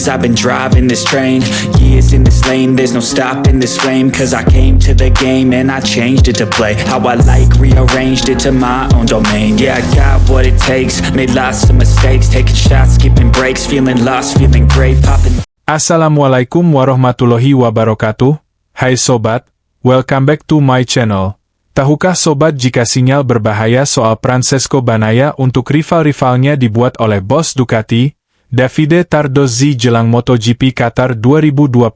Cause I've been driving this train, years in this lane, there's no stopping this flame. Cause I came to the game and I changed it to play how I like, rearranged it to my own domain. Yeah, I got what it takes, made lots of mistakes, taking shots, skipping breaks, feeling lost, feeling great, popping. Assalamualaikum warahmatullahi wabarakatuh. Hai sobat, welcome back to my channel. Tahukah sobat jika sinyal berbahaya soal Francesco Bagnaia untuk rival-rivalnya dibuat oleh bos Ducati, Davide Tardozzi jelang MotoGP Qatar 2025?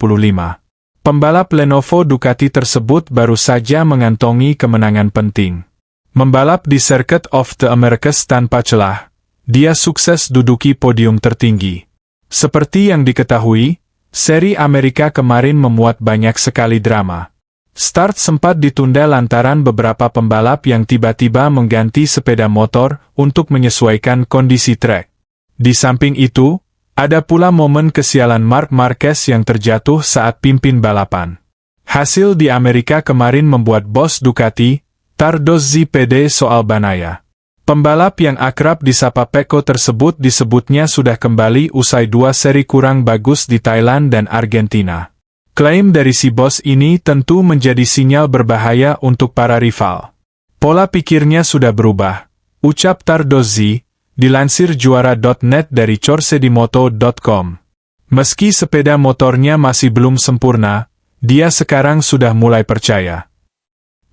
Pembalap Lenovo Ducati tersebut baru saja mengantongi kemenangan penting. Membalap di Circuit of the Americas tanpa celah, dia sukses duduki podium tertinggi. Seperti yang diketahui, seri Amerika kemarin memuat banyak sekali drama. Start sempat ditunda lantaran beberapa pembalap yang tiba-tiba mengganti sepeda motor untuk menyesuaikan kondisi trek. Di samping itu, ada pula momen kesialan Marc Marquez yang terjatuh saat pimpin balapan. Hasil di Amerika kemarin membuat bos Ducati, Tardozzi pede soal Bagnaia. Pembalap yang akrab disapa Pecco tersebut disebutnya sudah kembali usai 2 seri kurang bagus di Thailand dan Argentina. Klaim dari si bos ini tentu menjadi sinyal berbahaya untuk para rival. Pola pikirnya sudah berubah, ucap Tardozzi, dilansir juara.net dari corsedimoto.com. Meski sepeda motornya masih belum sempurna, dia sekarang sudah mulai percaya.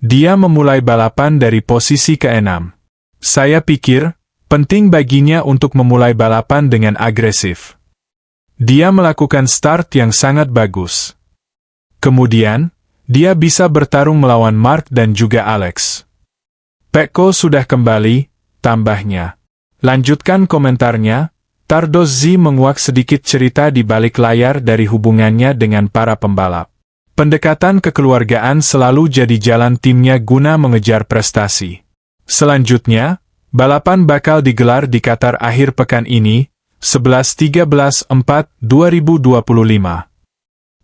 Dia memulai balapan dari posisi ke-6. Saya pikir, penting baginya untuk memulai balapan dengan agresif. Dia melakukan start yang sangat bagus. Kemudian, dia bisa bertarung melawan Marc dan juga Alex. Pecco sudah kembali, tambahnya. Lanjutkan komentarnya, Tardozzi menguak sedikit cerita di balik layar dari hubungannya dengan para pembalap. Pendekatan kekeluargaan selalu jadi jalan timnya guna mengejar prestasi. Selanjutnya, balapan bakal digelar di Qatar akhir pekan ini, 11-13-4-2025.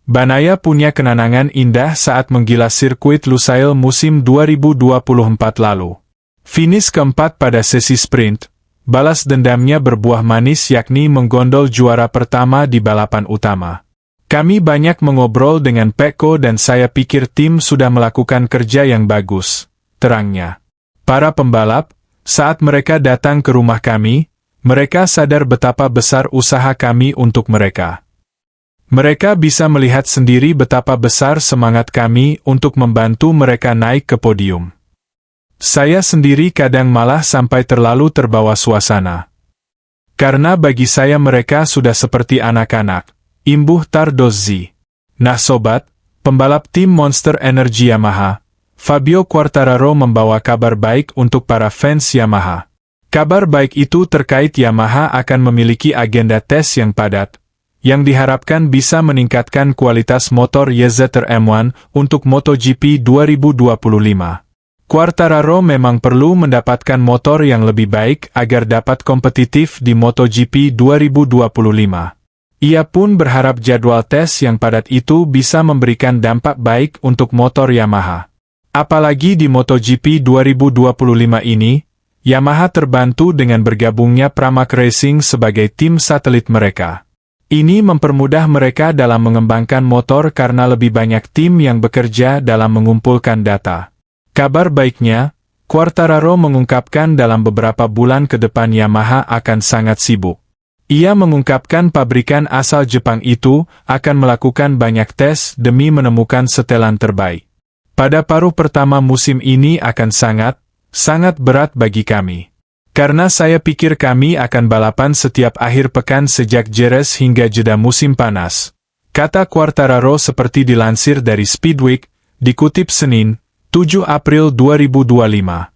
Bagnaia punya kenangan indah saat menggilas sirkuit Lusail musim 2024 lalu. Finish keempat pada sesi sprint, balas dendamnya berbuah manis yakni menggondol juara pertama di balapan utama. Kami banyak mengobrol dengan Pecco dan saya pikir tim sudah melakukan kerja yang bagus, terangnya. Para pembalap, saat mereka datang ke rumah kami, mereka sadar betapa besar usaha kami untuk mereka. Mereka bisa melihat sendiri betapa besar semangat kami untuk membantu mereka naik ke podium. Saya sendiri kadang malah sampai terlalu terbawa suasana. Karena bagi saya mereka sudah seperti anak-anak, imbuh Tardozzi. Nah sobat, pembalap tim Monster Energy Yamaha, Fabio Quartararo membawa kabar baik untuk para fans Yamaha. Kabar baik itu terkait Yamaha akan memiliki agenda tes yang padat, yang diharapkan bisa meningkatkan kualitas motor YZR M1 untuk MotoGP 2025. Quartararo memang perlu mendapatkan motor yang lebih baik agar dapat kompetitif di MotoGP 2025. Ia pun berharap jadwal tes yang padat itu bisa memberikan dampak baik untuk motor Yamaha. Apalagi di MotoGP 2025 ini, Yamaha terbantu dengan bergabungnya Pramac Racing sebagai tim satelit mereka. Ini mempermudah mereka dalam mengembangkan motor karena lebih banyak tim yang bekerja dalam mengumpulkan data. Kabar baiknya, Quartararo mengungkapkan dalam beberapa bulan ke depan Yamaha akan sangat sibuk. Ia mengungkapkan pabrikan asal Jepang itu akan melakukan banyak tes demi menemukan setelan terbaik. Pada paruh pertama musim ini akan sangat berat bagi kami. Karena saya pikir kami akan balapan setiap akhir pekan sejak Jerez hingga jeda musim panas, kata Quartararo seperti dilansir dari Speedweek, dikutip Senin, 7 April 2025.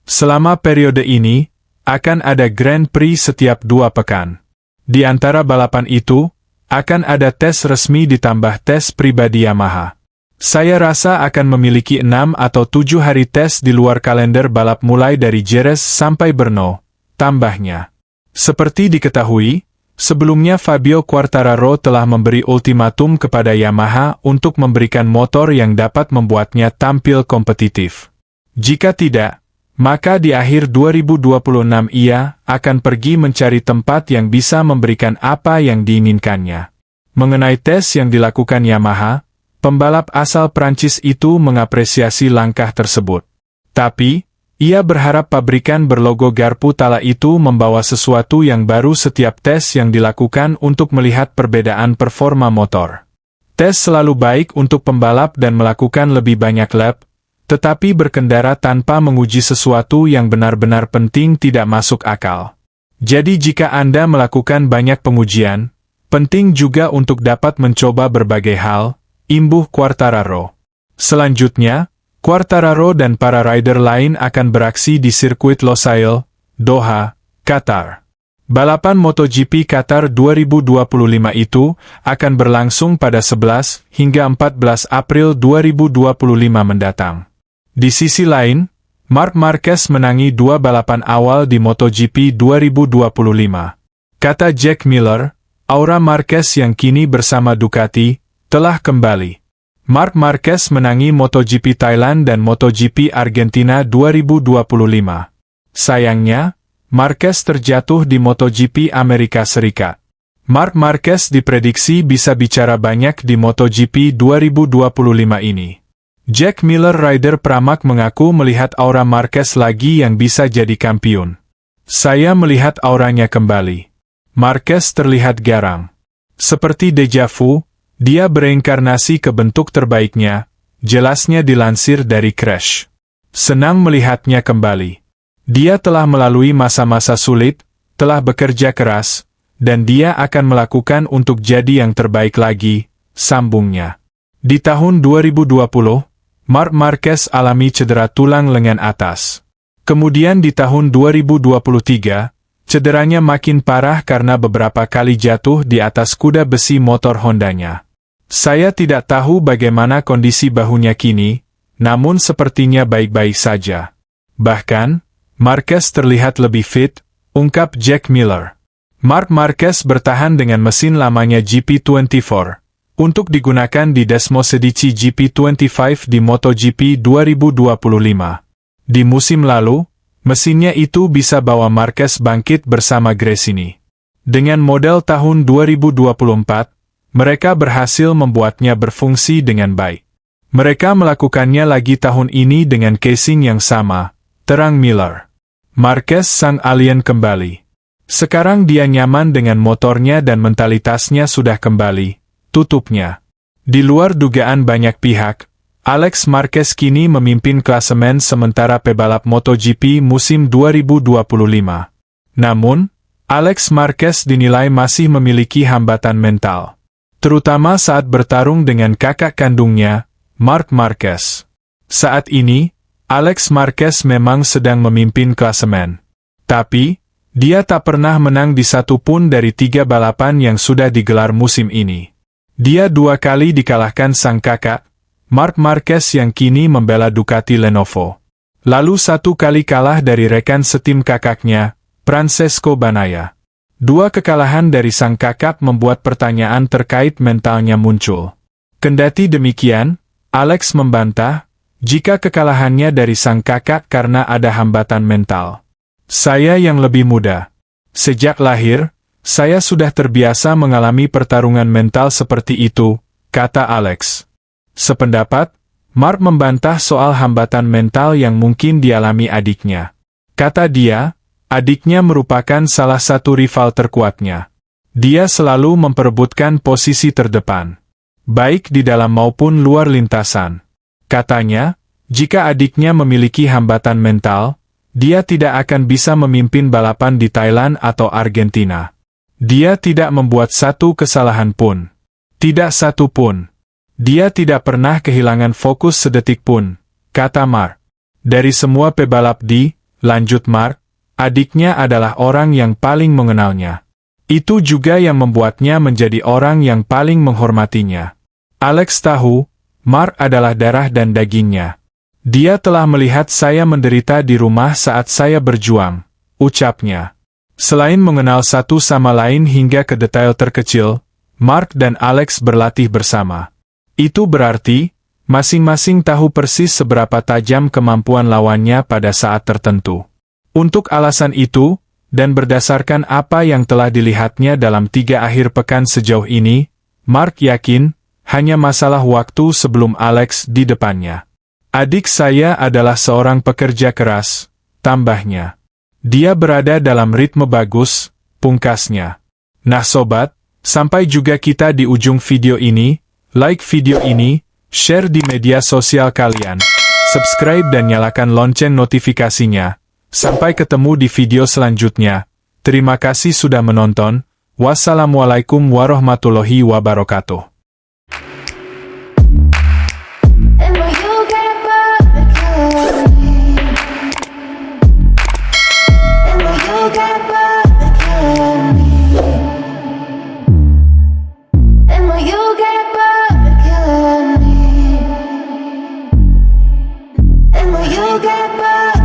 Selama periode ini, akan ada Grand Prix setiap 2 pekan. Di antara balapan itu, akan ada tes resmi ditambah tes pribadi Yamaha. Saya rasa akan memiliki 6 atau 7 hari tes di luar kalender balap mulai dari Jerez sampai Brno, tambahnya. Seperti diketahui, sebelumnya Fabio Quartararo telah memberi ultimatum kepada Yamaha untuk memberikan motor yang dapat membuatnya tampil kompetitif. Jika tidak, Maka di akhir 2026 ia akan pergi mencari tempat yang bisa memberikan apa yang diinginkannya. Mengenai tes yang dilakukan Yamaha, pembalap asal Prancis itu mengapresiasi langkah tersebut. Tapi, ia berharap pabrikan berlogo garpu Tala itu membawa sesuatu yang baru setiap tes yang dilakukan untuk melihat perbedaan performa motor. Tes selalu baik untuk pembalap dan melakukan lebih banyak lap, tetapi berkendara tanpa menguji sesuatu yang benar-benar penting tidak masuk akal. Jadi jika Anda melakukan banyak pengujian, penting juga untuk dapat mencoba berbagai hal, imbuh Quartararo. Selanjutnya, Quartararo dan para rider lain akan beraksi di sirkuit Losail, Doha, Qatar. Balapan MotoGP Qatar 2025 itu akan berlangsung pada 11 hingga 14 April 2025 mendatang. Di sisi lain, Marc Marquez menangi 2 balapan awal di MotoGP 2025. Kata Jack Miller, Aura Marquez yang kini bersama Ducati, telah kembali. Marc Marquez menangi MotoGP Thailand dan MotoGP Argentina 2025. Sayangnya, Marquez terjatuh di MotoGP Amerika Serikat. Marc Marquez diprediksi bisa bicara banyak di MotoGP 2025 ini. Jack Miller rider Pramac mengaku melihat aura Marquez lagi yang bisa jadi kampiun. Saya melihat auranya kembali. Marquez terlihat garang. Seperti deja vu, dia bereinkarnasi ke bentuk terbaiknya, jelasnya dilansir dari Crash. Senang melihatnya kembali. Dia telah melalui masa-masa sulit, telah bekerja keras, dan dia akan melakukan untuk jadi yang terbaik lagi, sambungnya. Di tahun 2020, Marc Marquez alami cedera tulang lengan atas. Kemudian di tahun 2023, cederanya makin parah karena beberapa kali jatuh di atas kuda besi motor Hondanya. Saya tidak tahu bagaimana kondisi bahunya kini, namun sepertinya baik-baik saja. Bahkan, Marquez terlihat lebih fit, ungkap Jack Miller. Marc Marquez bertahan dengan mesin lamanya GP24. Untuk digunakan di Desmosedici GP25 di MotoGP 2025. Di musim lalu, mesinnya itu bisa bawa Marquez bangkit bersama Gresini. Dengan model tahun 2024, mereka berhasil membuatnya berfungsi dengan baik. Mereka melakukannya lagi tahun ini dengan casing yang sama, terang Miller. Marquez sang alien kembali. Sekarang dia nyaman dengan motornya dan mentalitasnya sudah kembali. Tutupnya. Di luar dugaan banyak pihak, Alex Marquez kini memimpin klasemen sementara pebalap MotoGP musim 2025. Namun, Alex Marquez dinilai masih memiliki hambatan mental. Terutama saat bertarung dengan kakak kandungnya, Marc Marquez. Saat ini, Alex Marquez memang sedang memimpin klasemen. Tapi, dia tak pernah menang di satu pun dari 3 balapan yang sudah digelar musim ini. Dia 2 kali dikalahkan sang kakak, Marc Marquez yang kini membela Ducati Lenovo. Lalu 1 kali kalah dari rekan setim kakaknya, Francesco Bagnaia. 2 kekalahan dari sang kakak membuat pertanyaan terkait mentalnya muncul. Kendati demikian, Alex membantah, jika kekalahannya dari sang kakak karena ada hambatan mental. Saya yang lebih muda. Sejak lahir, saya sudah terbiasa mengalami pertarungan mental seperti itu, kata Alex. Sependapat, Marc membantah soal hambatan mental yang mungkin dialami adiknya. Kata dia, adiknya merupakan salah satu rival terkuatnya. Dia selalu memperebutkan posisi terdepan, baik di dalam maupun luar lintasan. Katanya, jika adiknya memiliki hambatan mental, dia tidak akan bisa memimpin balapan di Thailand atau Argentina. Dia tidak membuat satu kesalahan pun. Tidak satu pun. Dia tidak pernah kehilangan fokus sedetik pun, kata Marc. Dari semua pebalap lanjut Marc, adiknya adalah orang yang paling mengenalnya. Itu juga yang membuatnya menjadi orang yang paling menghormatinya. Alex tahu, Marc adalah darah dan dagingnya. Dia telah melihat saya menderita di rumah saat saya berjuang, ucapnya. Selain mengenal satu sama lain hingga ke detail terkecil, Marc dan Alex berlatih bersama. Itu berarti, masing-masing tahu persis seberapa tajam kemampuan lawannya pada saat tertentu. Untuk alasan itu, dan berdasarkan apa yang telah dilihatnya dalam 3 akhir pekan sejauh ini, Mark yakin, hanya masalah waktu sebelum Alex di depannya. Adik saya adalah seorang pekerja keras, tambahnya. Dia berada dalam ritme bagus, pungkasnya. Nah sobat, sampai juga kita di ujung video ini. Like video ini, share di media sosial kalian, subscribe dan nyalakan lonceng notifikasinya. Sampai ketemu di video selanjutnya. Terima kasih sudah menonton. Wassalamualaikum warahmatullahi wabarakatuh. You get back.